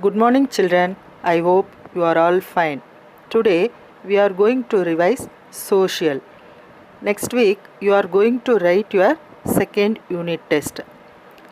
Good morning, children. I hope you are all fine. Today we are going to revise social. Next week you are going to write your second unit test.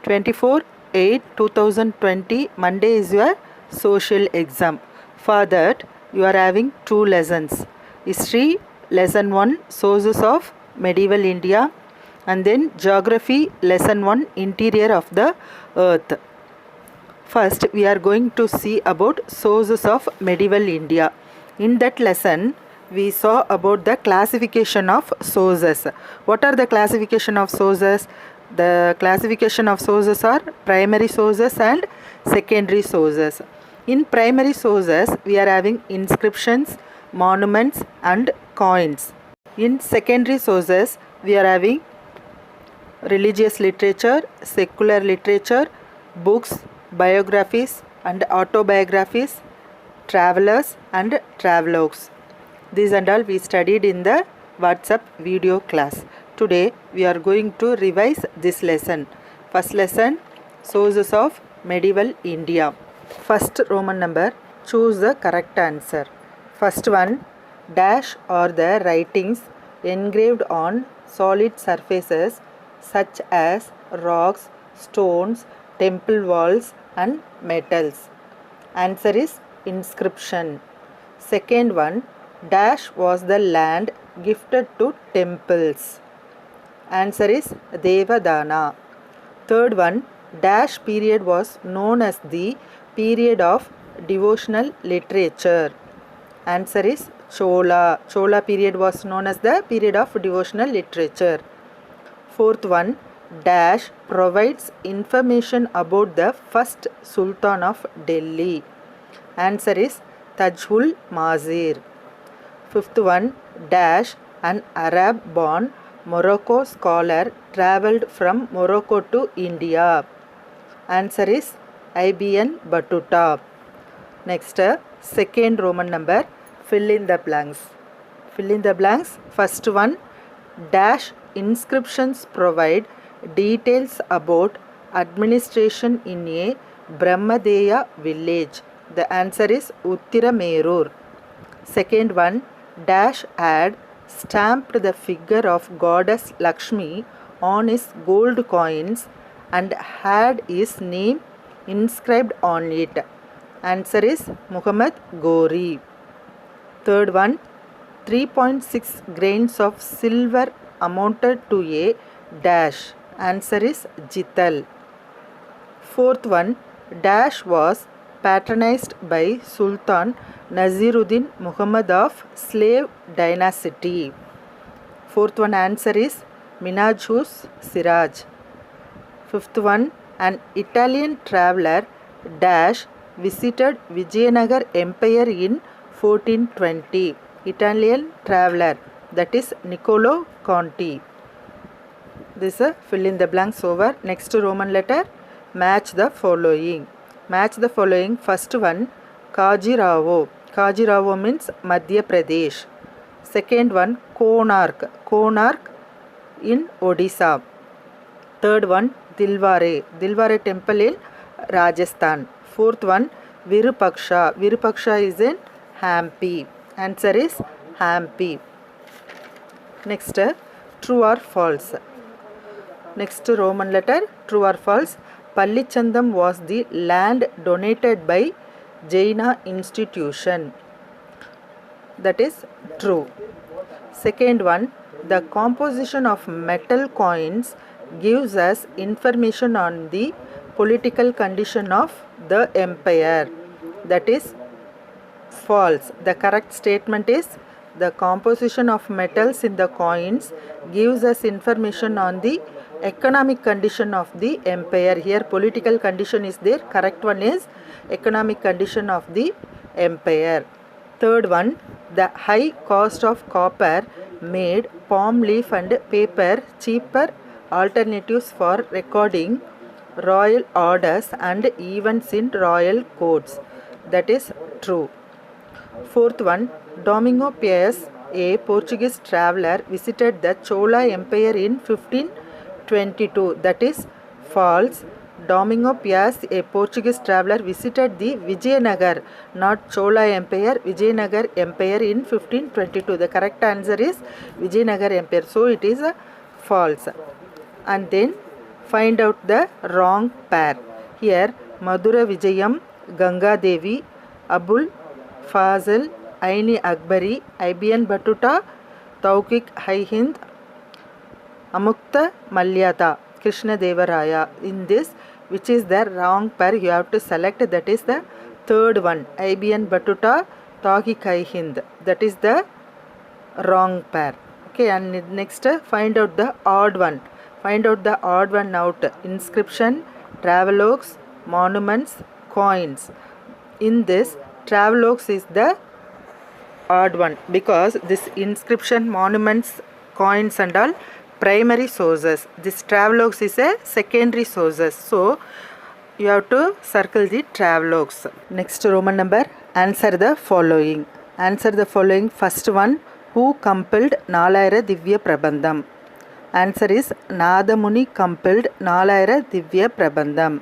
24/8/2020 Monday is your social exam. For that you are having two lessons. History lesson 1, sources of medieval India, and then geography lesson 1, interior of the earth. First, we are going to see about sources of medieval India. In that lesson, we saw about the classification of sources. What are the classification of sources? The classification of sources are primary sources and secondary sources. In primary sources, we are having inscriptions, monuments, and coins. In secondary sources, we are having religious literature, secular literature, books, biographies and autobiographies, travelers and travelogues. These and all we studied in the WhatsApp video class. Today we are going to revise this lesson. First lesson, sources of medieval India. First Roman number, choose the correct answer. First one, dash are the writings engraved on solid surfaces such as rocks, stones, temple walls and metals. Answer is inscription. Second one, dash was the land gifted to temples. Answer is Devadana. Third one, dash period was known as the period of devotional literature. Answer is Chola. Chola period was known as the period of devotional literature. Fourth one, dash provides information about the first Sultan of Delhi. Answer is Tajul Mazir. Fifth one, dash an Arab born Morocco scholar travelled from Morocco to India. Answer is Ibn Battuta. Next, second Roman number, fill in the blanks. Fill in the blanks. First one, dash inscriptions provide details about administration in a Brahmadeya village. The answer is Uttiramerur. Second one, dash had stamped the figure of goddess Lakshmi on his gold coins and had his name inscribed on it. Answer is Muhammad Gori. Third one, 3.6 grains of silver amounted to a dash. Answer is Jital. Fourth one, dash was patronized by Sultan Naziruddin Muhammad of slave dynasty. Fourth one answer is Minhajus Siraj. Fifth one, an Italian traveller dash visited Vijayanagar Empire in 1420. Italian traveller, that is Niccolo Conti. This is fill in the blanks over. Next Roman letter, match the following. Match the following. First one, Khajuraho. Khajuraho means Madhya Pradesh. Second one, Konark. Konark in Odisha. Third one, Dilware. Dilware temple in Rajasthan. Fourth one, Virupaksha. Virupaksha is in Hampi. Answer is Hampi. Next, true or false. Next Roman letter, true or false. Pallichandam was the land donated by Jaina institution. That is true. Second one, the composition of metal coins gives us information on the political condition of the empire. That is false. The correct statement is the composition of metals in the coins gives us information on the economic condition of the empire. Here political condition is there. Correct one is economic condition of the empire. Third one, the high cost of copper made palm leaf and paper cheaper alternatives for recording royal orders and events in royal courts. That is true. Fourth one, Domingo Paes, a Portuguese traveller, visited the Chola Empire in 1522. That is false. Domingo Piaz, a Portuguese traveler, visited the Vijayanagar, not Chola Empire, Vijayanagar Empire in 1522. The correct answer is Vijayanagar Empire. So it is false. And then find out the wrong pair. Here Madura Vijayam, Ganga Devi, Abul Fazil, Aini Akbari, IBN Batuta, Taukik High Hind, Amukta Malyada, Krishna Devaraya. In this, which is the wrong pair, you have to select. That is the third one, IBN Batuta, Taukik High Hind. That is the wrong pair. Okay, and next find out the odd one. Find out the odd one out. Inscription, travelogues, monuments, coins. In this, travelogues is the odd one because this inscription, monuments, coins and all primary sources. This travelogues is a secondary sources. So you have to circle the travelogues. Next Roman number, answer the following. Answer the following. First one, who compiled Nalayara Divya Prabandham? Answer is Nadamuni compiled Nalayara Divya Prabandham.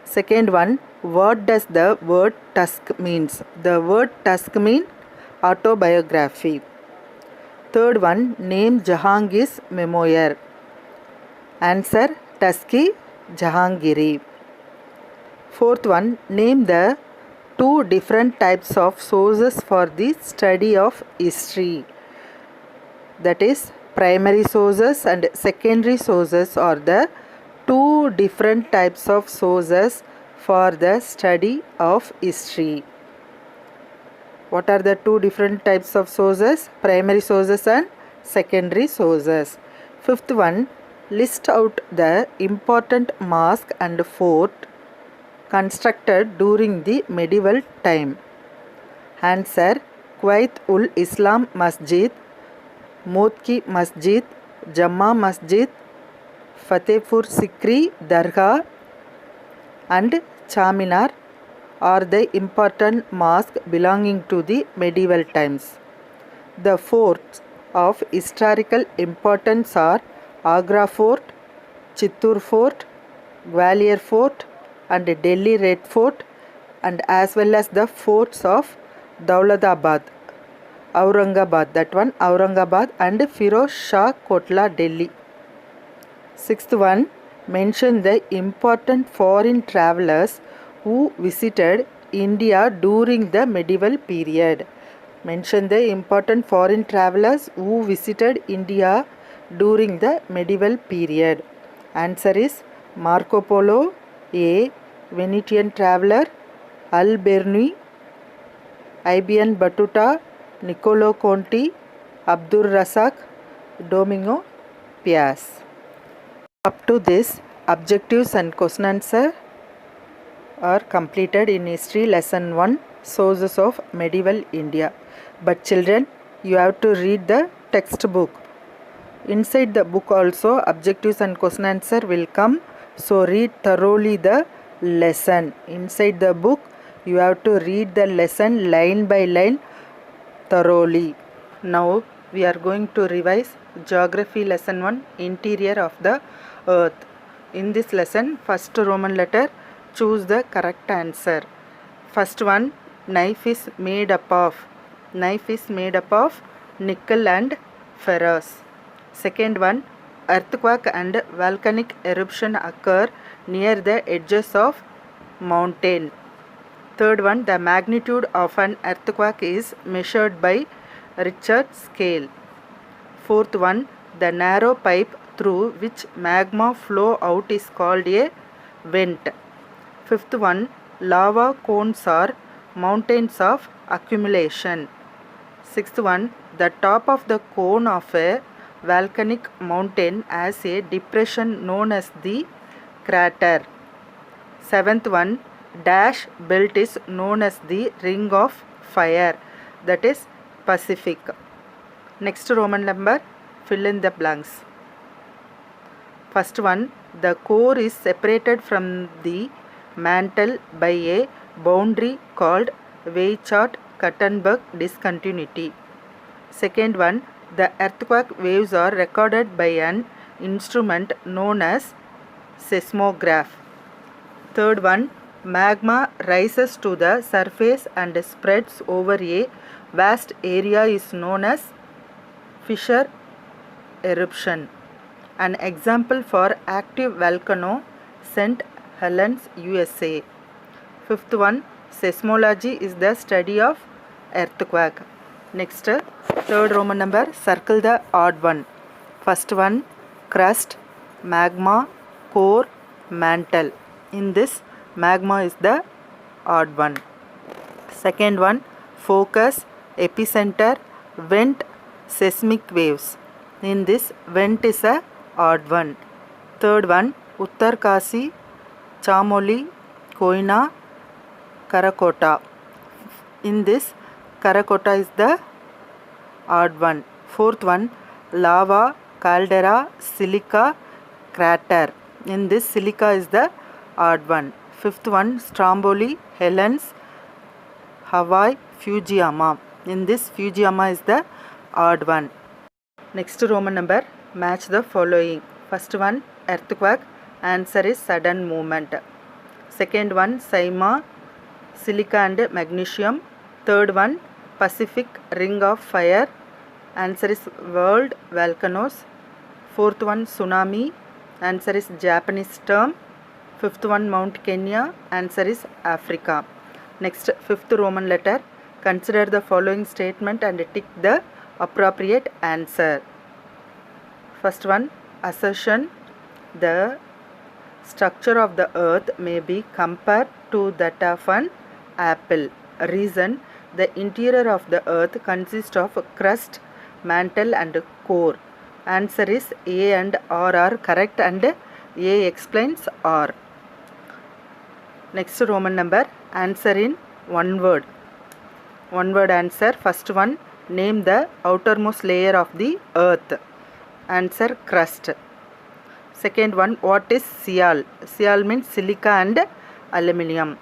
Second one, what does the word tusk means? The word tusk means autobiography. Third one, name Jahangir's memoir. Answer, Tusky Jahangiri. Fourth one, name the two different types of sources for the study of history. That is, primary sources and secondary sources are the two different types of sources for the study of history. What are the two different types of sources? Primary sources and secondary sources. Fifth one, list out the important mosque and fort constructed during the medieval time. Answer, Quwait ul Islam Masjid, Motki Masjid, Jamma Masjid, Fatehpur Sikri Dargah and Charminar are the important mosques belonging to the medieval times. The forts of historical importance are Agra Fort, Chittoor Fort, Gwalior Fort and Delhi Red Fort, and as well as the forts of Daulatabad, Aurangabad, that one Aurangabad, and Firoz Shah Kotla, Delhi. Sixth one, mention the important foreign travelers who visited India during the medieval period. Mention the important foreign travelers who visited India during the medieval period. Answer is Marco Polo, A. Venetian traveler, Al-Biruni, IBN Batuta, Niccolo Conti, Abdur Razak, Domingo Piaz. Up to this, objectives and question answer are completed in History Lesson 1, Sources of Medieval India. But children, you have to read the textbook. Inside the book also, objectives and question answer will come. So read thoroughly the lesson. Inside the book, you have to read the lesson line by line thoroughly. Now we are going to revise Geography Lesson 1, Interior of the Earth. In this lesson, first Roman letter, choose the correct answer. First one, knife is made up of. Knife is made up of nickel and ferrous. Second one, earthquake and volcanic eruption occur near the edges of mountain. Third one, the magnitude of an earthquake is measured by Richter scale. Fourth one, the narrow pipe through which magma flow out is called a vent. Fifth one, lava cones are mountains of accumulation. Sixth one, the top of the cone of a volcanic mountain has a depression known as the crater. Seventh one, dash belt is known as the ring of fire, that is Pacific. Next Roman number, fill in the blanks. First one, the core is separated from the mantle by a boundary called Weichardt-Kattenberg discontinuity. Second one, the earthquake waves are recorded by an instrument known as seismograph. Third one, magma rises to the surface and spreads over a vast area is known as fissure eruption. An example for active volcano, St. Helens, USA. Fifth one, seismology is the study of earthquake. Next, third Roman number, circle the odd one. First one, crust, magma, core, mantle. In this, magma is the odd one. Second one, focus, epicenter, vent, seismic waves. In this, vent is a odd one. Third one, Uttarkasi, Chamoli, Koina, Karakota. In this, Karakota is the odd one. Fourth one, lava, caldera, silica, crater. In this, silica is the odd one. Fifth one, Stromboli, Helens, Hawaii, Fujiyama. In this, Fujiyama is the odd one. Next Roman number, match the following. First one, earthquake. Answer is sudden movement. Second one, Saima, silica and magnesium. Third one, Pacific ring of fire. Answer is world volcanoes. Fourth one, tsunami. Answer is Japanese term. Fifth one, Mount Kenya. Answer is Africa. Next, fifth Roman letter. Consider the following statement and tick the appropriate answer. First one, assertion. The structure of the earth may be compared to that of an apple. Reason, the interior of the earth consists of crust, mantle and core. Answer is A and R are correct and A explains R. Next Roman number, answer in one word. One word answer. First one, name the outermost layer of the earth. Answer, crust. Second one, what is sial? Sial means silica and aluminium.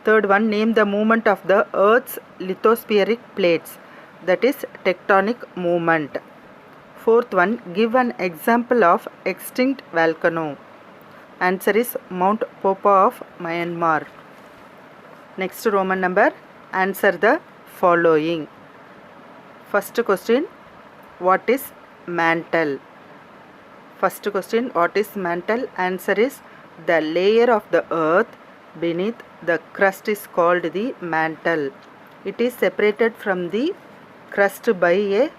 Third one, name the movement of the earth's lithospheric plates. That is tectonic movement. Fourth one, give an example of extinct volcano. Answer is Mount Popo of Myanmar. Next Roman number, answer the following. First question, what is mantle? First question, what is mantle? Answer is the layer of the earth beneath the crust is called the mantle. It is separated from the crust by a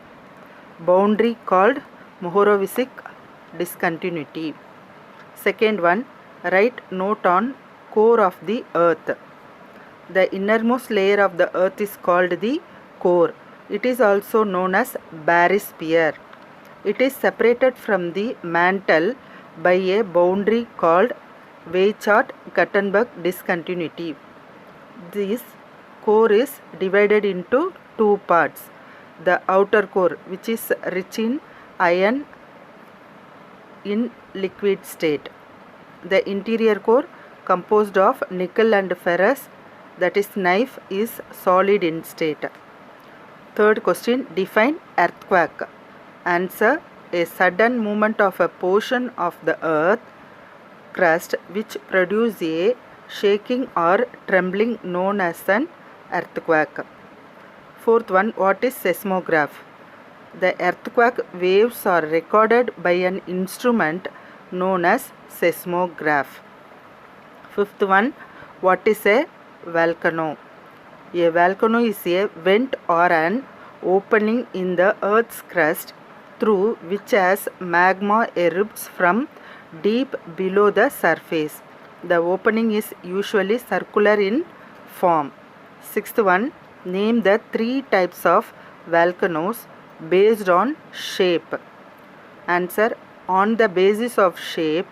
boundary called Mohorovičić discontinuity. Second one, write note on core of the earth. The innermost layer of the earth is called the core. It is also known as barysphere. It is separated from the mantle by a boundary called Weishardt-Gutenberg discontinuity. This core is divided into two parts. The outer core, which is rich in iron in liquid state. The interior core, composed of nickel and ferrous, that is knife, is solid in state. Third question, define earthquake. Answer, a sudden movement of a portion of the earth crust which produces a shaking or trembling known as an earthquake. Fourth one, what is seismograph? The earthquake waves are recorded by an instrument known as seismograph. Fifth one, what is a volcano? A volcano is a vent or an opening in the earth's crust through which as magma erupts from deep below the surface. The opening is usually circular in form. Sixth one, name the three types of volcanoes based on shape. Answer, on the basis of shape,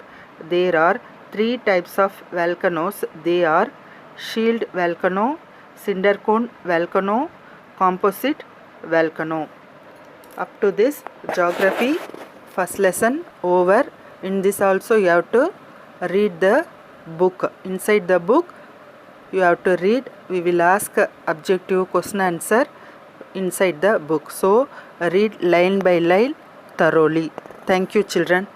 there are three types of volcanoes. They are shield volcano, cinder cone volcano, composite volcano. Up to this, geography first lesson over. In this also you have to read the book. Inside the book you have to read. We will ask objective question answer inside the book. So read line by line thoroughly. Thank you children.